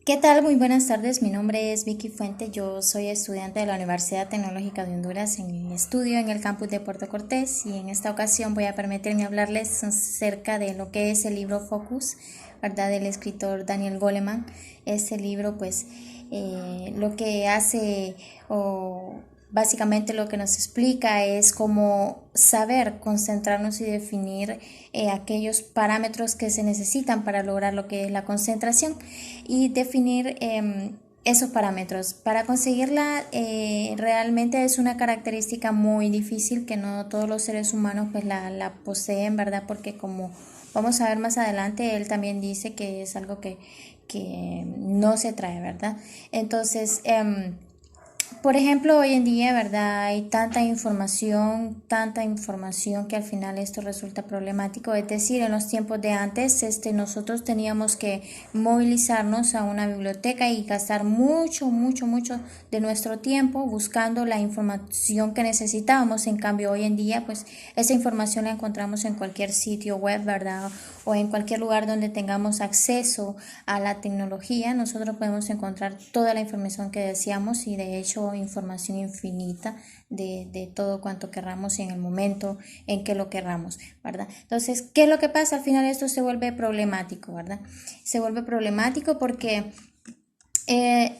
¿Qué tal? Muy buenas tardes. Mi nombre es Vicky Fuente. Yo soy estudiante de la Universidad Tecnológica de Honduras en el estudio en el campus de Puerto Cortés y en esta ocasión voy a permitirme hablarles acerca de lo que es el libro Focus, ¿verdad? Del escritor Daniel Goleman. Este libro, pues, lo que hace o básicamente lo que nos explica es cómo saber concentrarnos y definir aquellos parámetros que se necesitan para lograr lo que es la concentración y definir esos parámetros. Para conseguirla realmente es una característica muy difícil que no todos los seres humanos pues la poseen, ¿verdad? Porque como vamos a ver más adelante, él también dice que es algo que no se trae, ¿verdad? Entonces, por ejemplo, hoy en día, ¿verdad? Hay tanta información que al final esto resulta problemático. Es decir, en los tiempos de antes, nosotros teníamos que movilizarnos a una biblioteca y gastar mucho de nuestro tiempo buscando la información que necesitábamos. En cambio, hoy en día, pues esa información la encontramos en cualquier sitio web, ¿verdad? O en cualquier lugar donde tengamos acceso a la tecnología, nosotros podemos encontrar toda la información que deseamos y de hecho información infinita de todo cuanto querramos y en el momento en que lo querramos, ¿verdad? Entonces, ¿qué es lo que pasa? Al final esto se vuelve problemático, ¿verdad? Se vuelve problemático porque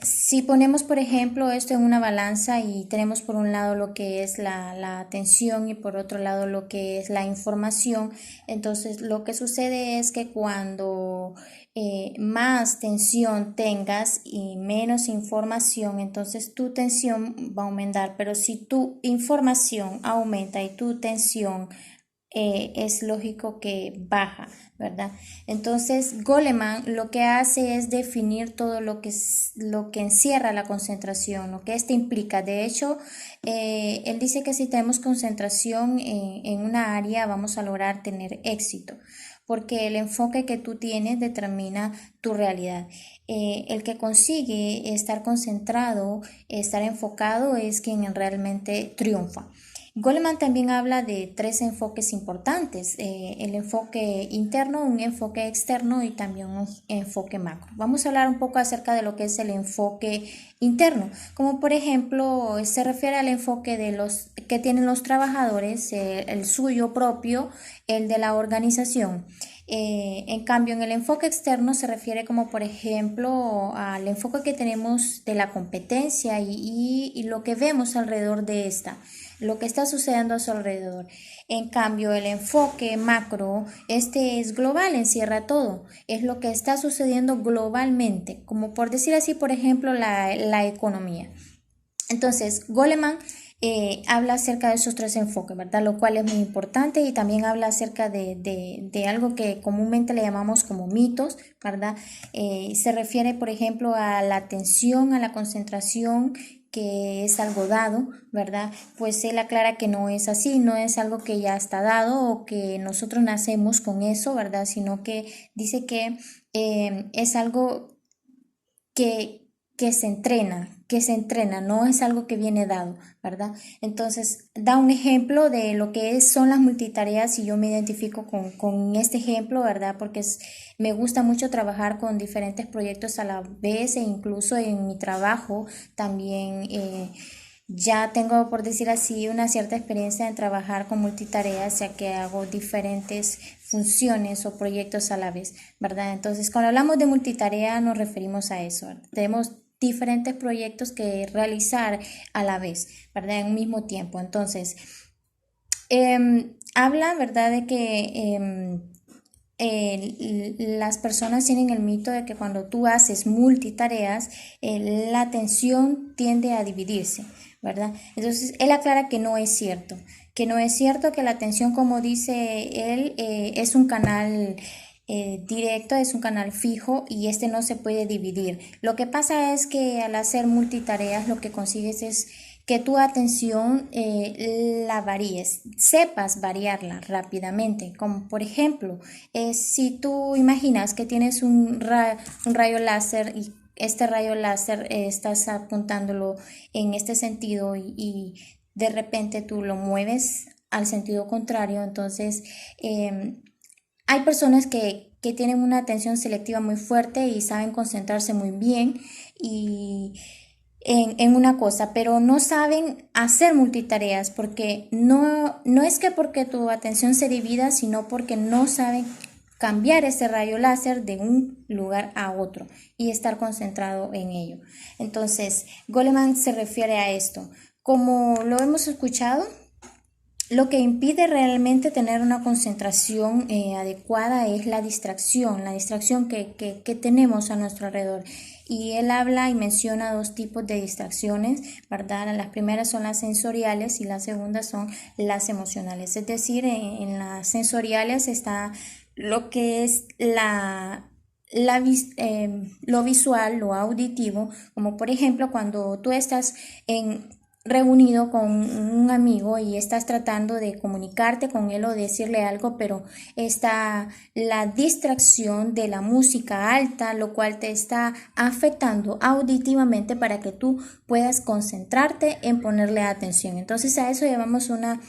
si ponemos, por ejemplo, esto en una balanza y tenemos por un lado lo que es la atención y por otro lado lo que es la información, entonces lo que sucede es que cuando más tensión tengas y menos información, entonces tu tensión va a aumentar, pero si tu información aumenta y tu tensión es lógico que baja, ¿verdad? Entonces, Goleman lo que hace es definir todo lo que encierra la concentración, lo que esto implica. De hecho, él dice que si tenemos concentración en una área, vamos a lograr tener éxito, porque el enfoque que tú tienes determina tu realidad. El que consigue estar concentrado, estar enfocado, es quien realmente triunfa. Goleman también habla de tres enfoques importantes, el enfoque interno, un enfoque externo y también un enfoque macro. Vamos a hablar un poco acerca de lo que es el enfoque interno, como por ejemplo se refiere al enfoque de los que tienen los trabajadores, el suyo propio, el de la organización. En cambio, en el enfoque externo se refiere como por ejemplo al enfoque que tenemos de la competencia y lo que vemos alrededor de esta, lo que está sucediendo a su alrededor. En cambio, el enfoque macro, este es global, encierra todo, es lo que está sucediendo globalmente, como por decir así, por ejemplo, la economía. Entonces, Goleman habla acerca de esos tres enfoques, ¿verdad? Lo cual es muy importante y también habla acerca de algo que comúnmente le llamamos como mitos, ¿verdad? Se refiere, por ejemplo, a la atención, a la concentración, que es algo dado, ¿verdad? Pues él aclara que no es así, no es algo que ya está dado o que nosotros nacemos con eso, ¿verdad? Sino que dice que es algo que se entrena, no es algo que viene dado, ¿verdad? Entonces, da un ejemplo de lo que son las multitareas y yo me identifico con este ejemplo, ¿verdad? Porque me gusta mucho trabajar con diferentes proyectos a la vez e incluso en mi trabajo también. Ya tengo, por decir así, una cierta experiencia en trabajar con multitareas, ya que hago diferentes funciones o proyectos a la vez, ¿verdad? Entonces, cuando hablamos de multitarea nos referimos a eso, ¿verdad? Tenemos diferentes proyectos que realizar a la vez, ¿verdad? En un mismo tiempo. Entonces, habla, ¿verdad?, de que las personas tienen el mito de que cuando tú haces multitareas, la atención tiende a dividirse, ¿verdad? Entonces, él aclara que no es cierto que la atención, como dice él, es un canal directo, es un canal fijo y este no se puede dividir. Lo que pasa es que al hacer multitareas lo que consigues es que tu atención la varíes, sepas variarla rápidamente, como por ejemplo, si tú imaginas que tienes un rayo láser y este rayo láser estás apuntándolo en este sentido y de repente tú lo mueves al sentido contrario, entonces hay personas que tienen una atención selectiva muy fuerte y saben concentrarse muy bien y en una cosa, pero no saben hacer multitareas porque no es que porque tu atención se divida, sino porque no saben cambiar ese rayo láser de un lugar a otro y estar concentrado en ello. Entonces, Goleman se refiere a esto. Como lo hemos escuchado, lo que impide realmente tener una concentración adecuada es la distracción que tenemos a nuestro alrededor. Y él habla y menciona dos tipos de distracciones, ¿verdad? Las primeras son las sensoriales y las segundas son las emocionales. Es decir, en las sensoriales está lo que es lo visual, lo auditivo, como por ejemplo cuando tú estás reunido con un amigo y estás tratando de comunicarte con él o decirle algo, pero está la distracción de la música alta, lo cual te está afectando auditivamente para que tú puedas concentrarte en ponerle atención. Entonces a eso llamamos una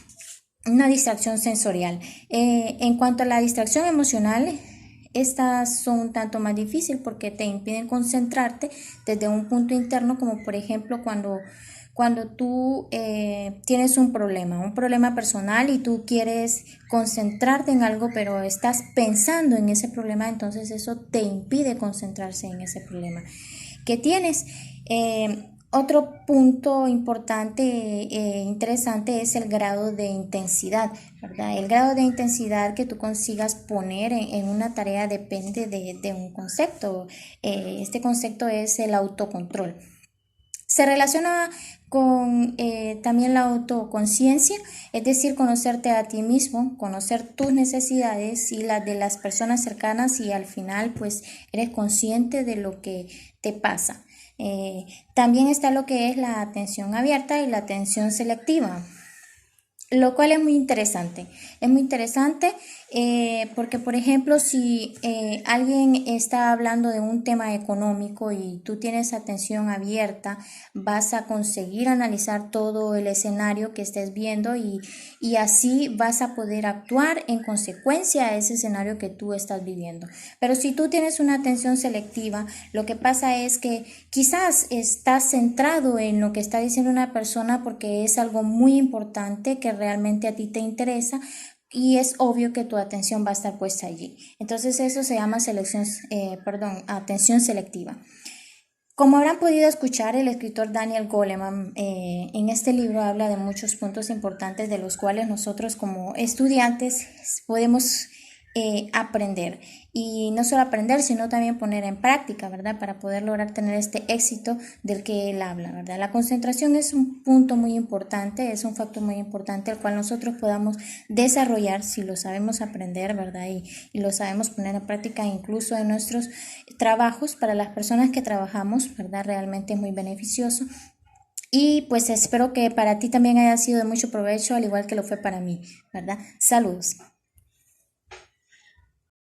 distracción sensorial. En cuanto a la distracción emocional, estas son un tanto más difíciles porque te impiden concentrarte desde un punto interno, como por ejemplo cuando tú tienes un problema personal y tú quieres concentrarte en algo, pero estás pensando en ese problema, entonces eso te impide concentrarse en ese problema que tienes. Otro punto importante e interesante es el grado de intensidad, ¿verdad? El grado de intensidad que tú consigas poner en una tarea depende de un concepto. Este concepto es el autocontrol. Se relaciona con también la autoconciencia, es decir, conocerte a ti mismo, conocer tus necesidades y las de las personas cercanas y al final pues eres consciente de lo que te pasa. También está lo que es la atención abierta y la atención selectiva, lo cual es muy interesante. Es muy interesante porque, por ejemplo, si alguien está hablando de un tema económico y tú tienes atención abierta, vas a conseguir analizar todo el escenario que estés viendo y así vas a poder actuar en consecuencia a ese escenario que tú estás viviendo. Pero si tú tienes una atención selectiva, lo que pasa es que quizás estás centrado en lo que está diciendo una persona porque es algo muy importante que realmente a ti te interesa, y es obvio que tu atención va a estar puesta allí. Entonces eso se llama atención selectiva. Como habrán podido escuchar, el escritor Daniel Goleman en este libro habla de muchos puntos importantes de los cuales nosotros como estudiantes podemos aprender. Y no solo aprender, sino también poner en práctica, ¿verdad? Para poder lograr tener este éxito del que él habla, ¿verdad? La concentración es un punto muy importante, es un factor muy importante el cual nosotros podamos desarrollar si lo sabemos aprender, ¿verdad? Y lo sabemos poner en práctica incluso en nuestros trabajos. Para las personas que trabajamos, ¿verdad? Realmente es muy beneficioso. Y pues espero que para ti también haya sido de mucho provecho, al igual que lo fue para mí, ¿verdad? Saludos.